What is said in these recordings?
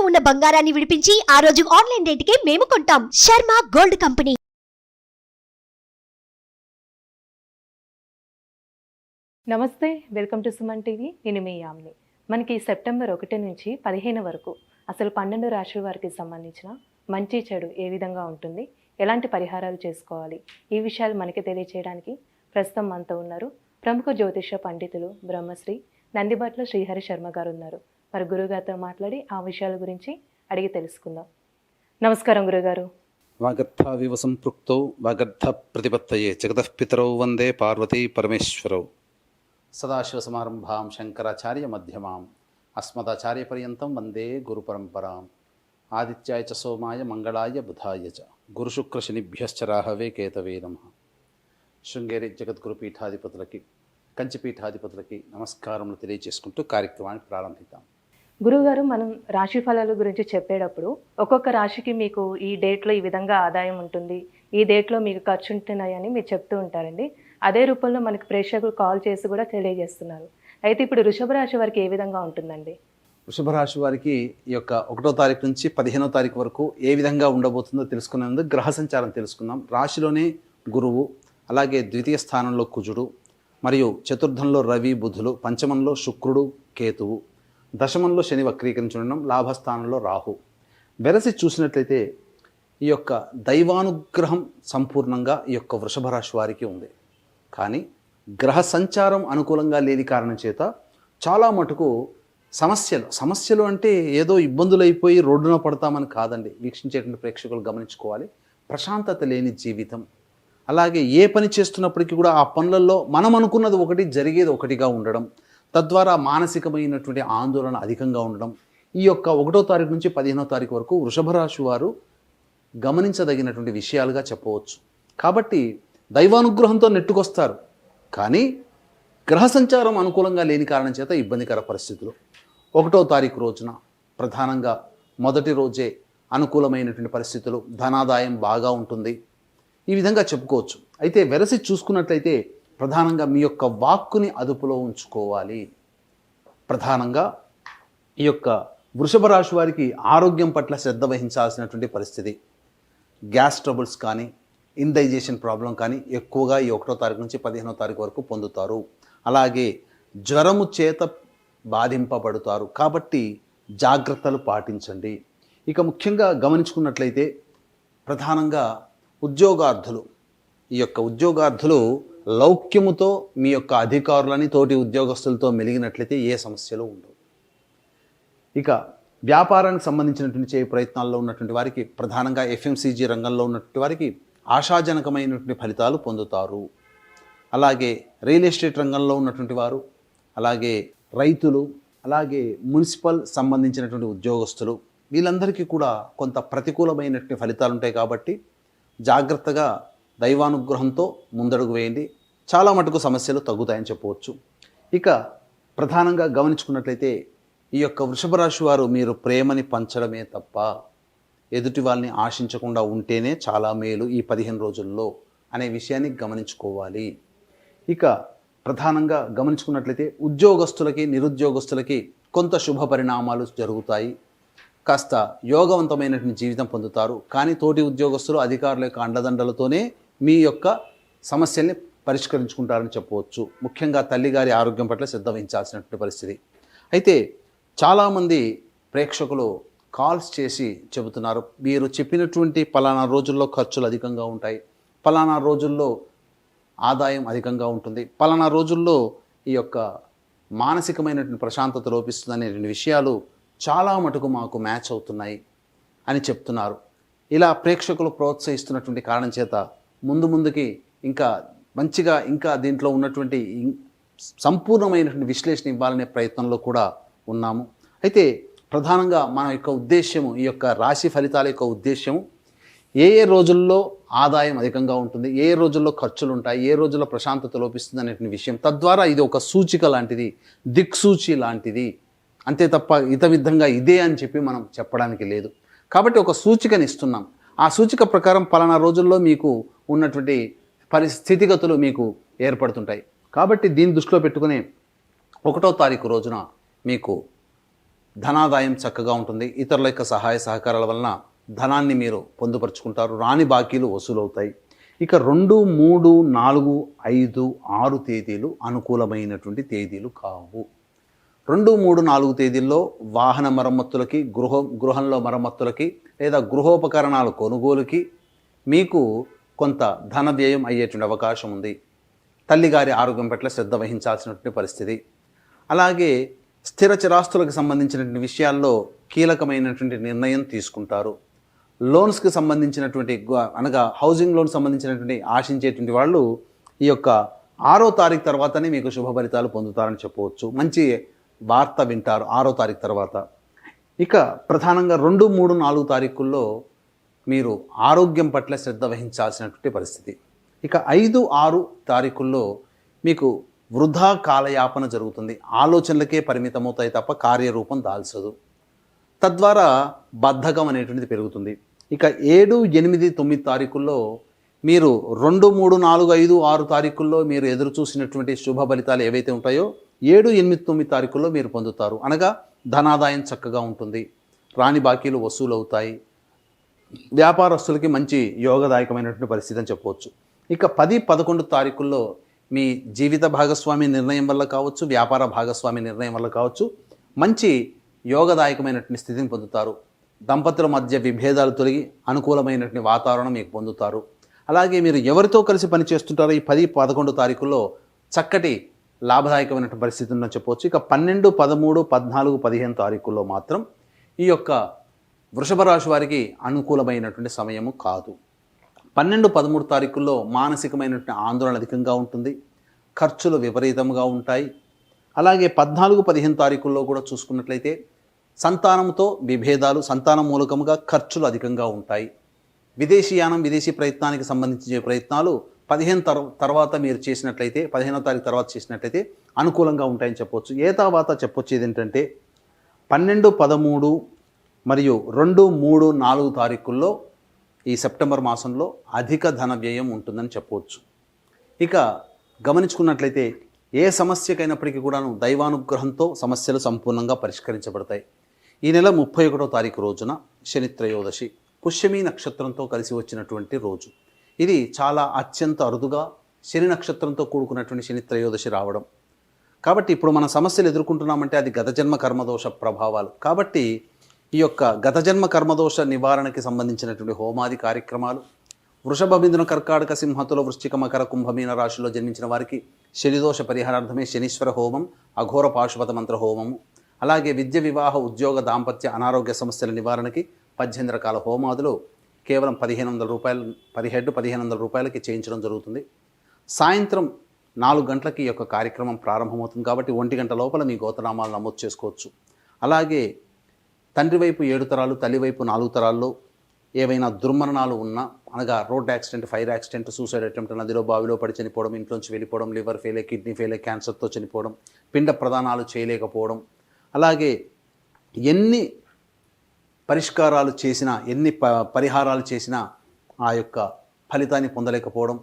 తాకట్టులో ఉన్న బంగారాన్ని విడిపించి ఆ రోజు ఆన్లైన్ రేటుకే మేము కొంటాం. Sharma gold company. నమస్తే, వెల్కమ్ టు సుమన్ టీవీ. నేను మీ యామ్ని. మనకి సెప్టెంబర్ 1 నుంచి 15 వరకు అసలు 12 రాశుల వారికి సంబంధించిన మంచి చెడు ఏ విధంగా ఉంటుంది, ఎలాంటి పరిహారాలు చేసుకోవాలి, ఈ విషయాలు మనకి తెలియచేయడానికి ప్రస్తుతం మనతో ఉన్నారు ప్రముఖ జ్యోతిష పండితులు బ్రహ్మశ్రీ నందిబట్ల శ్రీహరి శర్మ గారు ఉన్నారు. మరి గురుగారితో మాట్లాడి ఆ విషయాల గురించి అడిగి తెలుసుకుందాం. నమస్కారం గురుగారు. వాగర్థావివ సంపృక్తౌ వాగర్థ ప్రతిపత్తయే జగతఃపితరౌ వందే పార్వతీ పరమేశ్వరౌ. సదాశివసమారంభాం శంకరాచార్య మధ్యమాం అస్మదాచార్య పర్యంతం వందే గురు పరంపరాం. ఆదిత్యాయ చ సోమాయ మంగళాయ బుధాయ చ గురుశుక్రశనిభ్యశ్చ రాహవే కేతవే నమః. శృంగేరి జగద్గురు పీఠాధిపతులకి, కంచిపీఠాధిపతులకి నమస్కారములు తెలియజేసుకుంటూ కార్యక్రమాన్ని ప్రారంభిద్దాం. గురుగారు, మనం రాశి ఫలాల గురించి చెప్పేటప్పుడు ఒక్కొక్క రాశికి మీకు ఈ డేట్లో ఈ విధంగా ఆదాయం ఉంటుంది, ఈ డేట్లో మీకు ఖర్చు ఉంటున్నాయని మీరు చెప్తూ ఉంటారండి. అదే రూపంలో మనకి ప్రేక్షకులు కాల్ చేసి కూడా తెలియజేస్తున్నారు. అయితే ఇప్పుడు వృషభ రాశి వారికి ఏ విధంగా ఉంటుందండి? వృషభ రాశి వారికి ఈ యొక్క 1వ తారీఖు నుంచి 15వ తారీఖు వరకు ఏ విధంగా ఉండబోతుందో తెలుసుకునే ముందు గ్రహ సంచారం తెలుసుకుందాం. రాశిలోనే గురువు, అలాగే ద్వితీయ స్థానంలో కుజుడు, మరియు చతుర్థంలో రవి బుధులు, పంచమంలో శుక్రుడు కేతువు, దశమంలో శని వక్రీకరించడం, లాభస్థానంలో రాహు. వెరసి చూసినట్లయితే ఈ యొక్క దైవానుగ్రహం సంపూర్ణంగా ఈ యొక్క వృషభ రాశి వారికి ఉంది. కానీ గ్రహ సంచారం అనుకూలంగా లేని కారణం చేత చాలా మటుకు సమస్యలు అంటే ఏదో ఇబ్బందులు అయిపోయి రోడ్డున పడతామని కాదండి. వీక్షించేటువంటి ప్రేక్షకులు గమనించుకోవాలి. ప్రశాంతత లేని జీవితం, అలాగే ఏ పని చేస్తున్నప్పటికీ కూడా ఆ పనులలో మనం అనుకున్నది ఒకటి, జరిగేది ఒకటిగా ఉండడం, తద్వారా మానసికమైనటువంటి ఆందోళన అధికంగా ఉండడం. ఈ యొక్క 1వ తారీఖు నుంచి 15వ తారీఖు వరకు వృషభ రాశి వారు గమనించదగినటువంటి విషయాలుగా చెప్పవచ్చు. కాబట్టి దైవానుగ్రహంతో నెట్టుకొస్తారు, కానీ గ్రహ సంచారం అనుకూలంగా లేని కారణం చేత ఇబ్బందికర పరిస్థితులు. 1వ తారీఖు రోజున ప్రధానంగా మొదటి రోజే అనుకూలమైనటువంటి పరిస్థితులు, ధనాదాయం బాగా ఉంటుంది, ఈ విధంగా చెప్పుకోవచ్చు. అయితే వెరసి చూసుకున్నట్లయితే ప్రధానంగా మీ యొక్క వాక్కుని అదుపులో ఉంచుకోవాలి. ప్రధానంగా ఈ యొక్క వృషభ రాశి వారికి ఆరోగ్యం పట్ల శ్రద్ధ వహించాల్సినటువంటి పరిస్థితి. గ్యాస్ ట్రబుల్స్ కానీ, ఇండైజెషన్ ప్రాబ్లం కానీ ఎక్కువగా ఈ 1వ తారీఖు నుంచి 15వ తారీఖు వరకు పొందుతారు. అలాగే జ్వరము చేత బాధింపబడతారు. కాబట్టి జాగ్రత్తలు పాటించండి. ఇక ముఖ్యంగా గమనించుకున్నట్లయితే ప్రధానంగా ఉద్యోగార్థులు, ఈ యొక్క ఉద్యోగార్థులు లౌక్యముతో మీ యొక్క అధికారులని, తోటి ఉద్యోగస్తులతో మెలిగినట్లయితే ఏ సమస్యలు ఉండవు. ఇక వ్యాపారానికి సంబంధించినటువంటి చేయ ప్రయత్నాల్లో ఉన్నటువంటి వారికి, ప్రధానంగా FMCG రంగంలో ఉన్నటువంటి వారికి ఆశాజనకమైనటువంటి ఫలితాలు పొందుతారు. అలాగే రియల్ ఎస్టేట్ రంగంలో ఉన్నటువంటి వారు, అలాగే రైతులు, అలాగే మున్సిపల్ సంబంధించినటువంటి ఉద్యోగస్తులు, వీళ్ళందరికీ కూడా కొంత ప్రతికూలమైనటువంటి ఫలితాలు ఉంటాయి. కాబట్టి జాగ్రత్తగా దైవానుగ్రహంతో ముందడుగు వేయండి. చాలా మటుకు సమస్యలు తగ్గుతాయని చెప్పవచ్చు. ఇక ప్రధానంగా గమనించుకున్నట్లయితే ఈ యొక్క వృషభ రాశి వారు మీరు ప్రేమని పంచడమే తప్ప ఎదుటి వాళ్ళని ఆశించకుండా ఉంటేనే చాలా మేలు ఈ 15 రోజుల్లో అనే విషయాన్ని గమనించుకోవాలి. ఇక ప్రధానంగా గమనించుకున్నట్లయితే ఉద్యోగస్తులకి, నిరుద్యోగస్తులకి కొంత శుభ పరిణామాలు జరుగుతాయి. కాస్త యోగవంతమైనటువంటి జీవితం పొందుతారు. కానీ తోటి ఉద్యోగస్తులు, అధికారుల యొక్క అండదండలతోనే మీ యొక్క సమస్యల్ని పరిష్కరించుకుంటారని చెప్పవచ్చు. ముఖ్యంగా తల్లిగారి ఆరోగ్యం పట్ల శ్రద్ధ వహించాల్సినటువంటి పరిస్థితి. అయితే చాలామంది ప్రేక్షకులు కాల్స్ చేసి చెబుతున్నారు, మీరు చెప్పినటువంటి పలానా రోజుల్లో ఖర్చులు అధికంగా ఉంటాయి, పలానా రోజుల్లో ఆదాయం అధికంగా ఉంటుంది, పలానా రోజుల్లో ఈ యొక్క మానసికమైనటువంటి ప్రశాంతత లోపిస్తుంది అనేటువంటి విషయాలు చాలా మటుకు మాకు మ్యాచ్ అవుతున్నాయి అని చెప్తున్నారు. ఇలా ప్రేక్షకులు ప్రోత్సహిస్తున్నటువంటి కారణం చేత ముందుకి ఇంకా మంచిగా, ఇంకా దీంట్లో ఉన్నటువంటి సంపూర్ణమైనటువంటి విశ్లేషణ ఇవ్వాలనే ప్రయత్నంలో కూడా ఉన్నాము. అయితే ప్రధానంగా మన యొక్క ఉద్దేశ్యము, ఈ యొక్క రాశి ఫలితాల యొక్క ఉద్దేశ్యము, ఏ రోజుల్లో ఆదాయం అధికంగా ఉంటుంది, ఏ రోజుల్లో ఖర్చులు ఉంటాయి, ఏ రోజుల్లో ప్రశాంతత లోపిస్తుంది అనేటువంటి విషయం. తద్వారా ఇది ఒక సూచిక లాంటిది, దిక్సూచి లాంటిది. అంతే తప్ప విధంగా ఇదే అని చెప్పి మనం చెప్పడానికి లేదు. కాబట్టి ఒక సూచికని ఇస్తున్నాం. ఆ సూచిక ప్రకారం పలానా రోజుల్లో మీకు ఉన్నటువంటి పరిస్థితిగతులు మీకు ఏర్పడుతుంటాయి. కాబట్టి దీన్ని దృష్టిలో పెట్టుకుని 1వ తారీఖు రోజున మీకు ధనాదాయం చక్కగా ఉంటుంది. ఇతరుల యొక్క సహాయ సహకారాల వలన ధనాన్ని మీరు పొందుపరుచుకుంటారు. రాని బాకీలు వసూలవుతాయి. ఇక 2, 3, 4, 5, 6 తేదీలు అనుకూలమైనటువంటి తేదీలు కావు. 2, 3, 4 తేదీల్లో వాహన మరమ్మతులకి, గృహంలో మరమ్మతులకి లేదా గృహోపకరణాల కొనుగోలుకి మీకు కొంత ధన వ్యయం అయ్యేటువంటి అవకాశం ఉంది. తల్లిగారి ఆరోగ్యం పట్ల శ్రద్ధ వహించాల్సినటువంటి పరిస్థితి. అలాగే స్థిర చిరాస్తులకు సంబంధించినటువంటి విషయాల్లో కీలకమైనటువంటి నిర్ణయం తీసుకుంటారు. లోన్స్కి సంబంధించినటువంటి అనగా హౌసింగ్ లోన్ సంబంధించినటువంటి ఆశించేటువంటి వాళ్ళు ఈ యొక్క 6వ తారీఖు తర్వాతనే మీకు శుభ ఫలితాలు పొందుతారని చెప్పవచ్చు. మంచి వార్త వింటారు 6వ తారీఖు తర్వాత. ఇక ప్రధానంగా 2, 3, 4 తారీఖుల్లో మీరు ఆరోగ్యం పట్ల శ్రద్ధ వహించాల్సినటువంటి పరిస్థితి. ఇక 5, 6 తారీఖుల్లో మీకు వృధా కాలయాపన జరుగుతుంది. ఆలోచనలకే పరిమితమవుతాయి తప్ప కార్యరూపం దాల్చదు. తద్వారా బద్ధకం అనేటువంటిది పెరుగుతుంది. ఇక 7, 8, 9 తారీఖుల్లో మీరు 2, 3, 4, 5, 6 తారీఖుల్లో మీరు ఎదురు చూసినటువంటి శుభ ఫలితాలు ఏవైతే ఉంటాయో 7, 8, 9 తారీఖుల్లో మీరు పొందుతారు. అనగా ధనాదాయం చక్కగా ఉంటుంది. రాని బాకీలు వసూలు అవుతాయి. వ్యాపారస్తులకి మంచి యోగదాయకమైనటువంటి పరిస్థితి అని చెప్పవచ్చు. ఇక 10, 11 తారీఖుల్లో మీ జీవిత భాగస్వామి నిర్ణయం వల్ల కావచ్చు, వ్యాపార భాగస్వామి నిర్ణయం వల్ల కావచ్చు, మంచి యోగదాయకమైనటువంటి స్థితిని పొందుతారు. దంపతుల మధ్య విభేదాలు తొలగి అనుకూలమైనటువంటి వాతావరణం మీకు పొందుతారు. అలాగే మీరు ఎవరితో కలిసి పనిచేస్తుంటారో ఈ 10, 11 తారీఖుల్లో చక్కటి లాభదాయకమైనటువంటి పరిస్థితి ఉందని చెప్పవచ్చు. ఇక 12, 13, 14, 15 తారీఖుల్లో మాత్రం ఈ యొక్క వృషభ రాశి వారికి అనుకూలమైనటువంటి సమయము కాదు. 12, 13 తారీఖుల్లో మానసికమైనటువంటి ఆందోళన అధికంగా ఉంటుంది. ఖర్చులు విపరీతంగా ఉంటాయి. అలాగే 14, 15 తారీఖుల్లో కూడా చూసుకున్నట్లయితే సంతానంతో విభేదాలు, సంతానం మూలకముగా ఖర్చులు అధికంగా ఉంటాయి. విదేశీయానం, విదేశీ ప్రయత్నానికి సంబంధించిన ప్రయత్నాలు 15 తర్వాత మీరు చేసినట్లయితే, 15వ తారీఖు తర్వాత చేసినట్లయితే అనుకూలంగా ఉంటాయని చెప్పవచ్చు. తర్వాత చెప్పొచ్చేది ఏంటంటే 12, 13 మరియు 2, 3, 4 తారీఖుల్లో ఈ సెప్టెంబర్ మాసంలో అధిక ధన వ్యయం ఉంటుందని చెప్పవచ్చు. ఇక గమనించుకున్నట్లయితే ఏ సమస్యకైనప్పటికీ కూడాను దైవానుగ్రహంతో సమస్యలు సంపూర్ణంగా పరిష్కరించబడతాయి. ఈ నెల 31వ తారీఖు రోజున శని త్రయోదశి పుష్యమి నక్షత్రంతో కలిసి వచ్చినటువంటి రోజు. ఇది చాలా అత్యంత అరుదుగా శని నక్షత్రంతో కూడుకున్నటువంటి శని త్రయోదశి రావడం. కాబట్టి ఇప్పుడు మన సమస్యలు ఎదుర్కొంటున్నామంటే అది గత జన్మ కర్మదోష ప్రభావాలు. కాబట్టి ఈ యొక్క గత జన్మ కర్మదోష నివారణకి సంబంధించినటువంటి హోమాది కార్యక్రమాలు, వృషభ, మిథున, కర్కాటక, సింహతుల, వృశ్చిక, మకర, కుంభమీన రాశిలో జన్మించిన వారికి శనిదోష పరిహారార్థమే శనీశ్వర హోమం, అఘోర పాశుపత మంత్ర హోమము, అలాగే విద్య, వివాహ, ఉద్యోగ, దాంపత్య, అనారోగ్య సమస్యల నివారణకి 18 రకాల హోమాదులు కేవలం 1500 రూపాయలు పర్ హెడ్ 1500 రూపాయలకి చేయించడం జరుగుతుంది. సాయంత్రం 4 గంటలకి ఈ యొక్క కార్యక్రమం ప్రారంభమవుతుంది. కాబట్టి 1 గంట లోపల మీ గోత్రనామాలు నమోదు చేసుకోవచ్చు. అలాగే తండ్రి వైపు 7 తరాలు, తల్లి వైపు 4 తరాల్లో ఏవైనా దుర్మరణాలు ఉన్నా, అనగా road accident, fire accident, suicide attempt, నదిలో బావిలో పడి చనిపోవడం, ఇంట్లోంచి వెళ్ళిపోవడం, లివర్ ఫెయిల్, కిడ్నీ ఫెయిల్, క్యాన్సర్తో చనిపోవడం, పిండ ప్రదానాలు చేయలేకపోవడం, అలాగే ఎన్ని పరిష్కారాలు చేసినా, ఎన్ని పరిహారాలు చేసినా ఆ యొక్క ఫలితాన్ని పొందలేకపోవడం,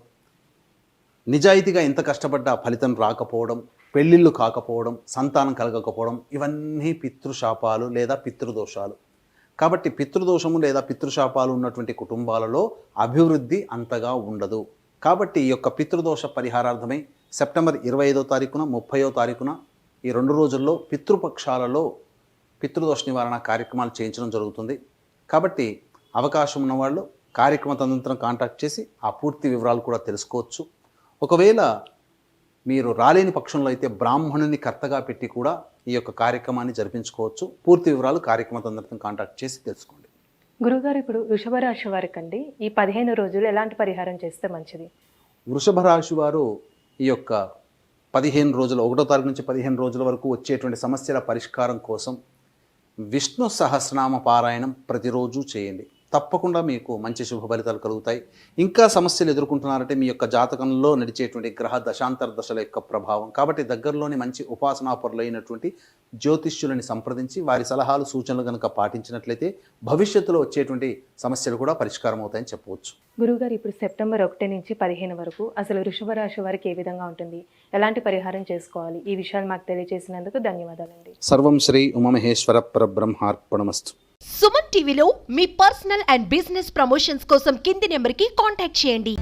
నిజాయితీగా ఎంత కష్టపడ్డా ఫలితం రాకపోవడం, పెళ్ళిళ్ళు కాకపోవడం, సంతానం కలగకపోవడం, ఇవన్నీ పితృశాపాలు లేదా పితృదోషాలు. కాబట్టి పితృదోషము లేదా పితృశాపాలు ఉన్నటువంటి కుటుంబాలలో అభివృద్ధి అంతగా ఉండదు. కాబట్టి ఈ యొక్క పితృదోష పరిహారార్థమై సెప్టెంబర్ 25వ తారీఖున 30వ తారీఖున ఈ 2 రోజుల్లో పితృపక్షాలలో పితృదోష నివారణ కార్యక్రమాలు చేయించడం జరుగుతుంది. కాబట్టి అవకాశం ఉన్నవాళ్ళు కార్యక్రమ తదనంతరం కాంటాక్ట్ చేసి ఆ పూర్తి వివరాలు కూడా తెలుసుకోవచ్చు. ఒకవేళ మీరు రాలేని పక్షంలో అయితే బ్రాహ్మణుని కర్తగా పెట్టి కూడా ఈ యొక్క కార్యక్రమాన్ని జరిపించుకోవచ్చు. పూర్తి వివరాలు కార్యక్రమ తదనంతరం కాంటాక్ట్ చేసి తెలుసుకోండి. గురుగారు, ఇప్పుడు వృషభ రాశి వారికండి ఈ 15 రోజులు ఎలాంటి పరిహారం చేస్తే మంచిది? వృషభ రాశి వారు ఈ యొక్క 15 రోజులు, 1వ తారీఖు నుంచి 15 రోజుల వరకు వచ్చేటువంటి సమస్యల పరిష్కారం కోసం విష్ణు సహస్రనామ పారాయణం ప్రతిరోజు చేయండి. తప్పకుండా మీకు మంచి శుభ ఫలితాలు కలుగుతాయి. ఇంకా సమస్యలు ఎదుర్కొంటున్నారంటే మీ యొక్క జాతకంలో నడిచేటువంటి గ్రహ దశాంతర దశల యొక్క ప్రభావం. కాబట్టి దగ్గరలోని మంచి ఉపాసనాపరులైనటువంటి జ్యోతిష్యులని సంప్రదించి వారి సలహాలు సూచనలు కనుక పాటించినట్లయితే భవిష్యత్తులో వచ్చేటువంటి సమస్యలు కూడా పరిష్కారం అవుతాయని చెప్పవచ్చు. గురువుగారు, ఇప్పుడు సెప్టెంబర్ 1 నుంచి 15 వరకు అసలు వృషభ రాశి వారికి ఏ విధంగా ఉంటుంది, ఎలాంటి పరిహారం చేసుకోవాలి, ఈ విషయాలు మాకు తెలియజేసినందుకు ధన్యవాదాలండి. సర్వం శ్రీ ఉమామహేశ్వర పరబ్రహ్మార్పణమస్తు. సుమన్ టీవీలో మీ పర్సనల్ అండ్ బిజినెస్ ప్రమోషన్స్ కోసం కింది నెంబర్కి కాంటాక్ట్ చేయండి.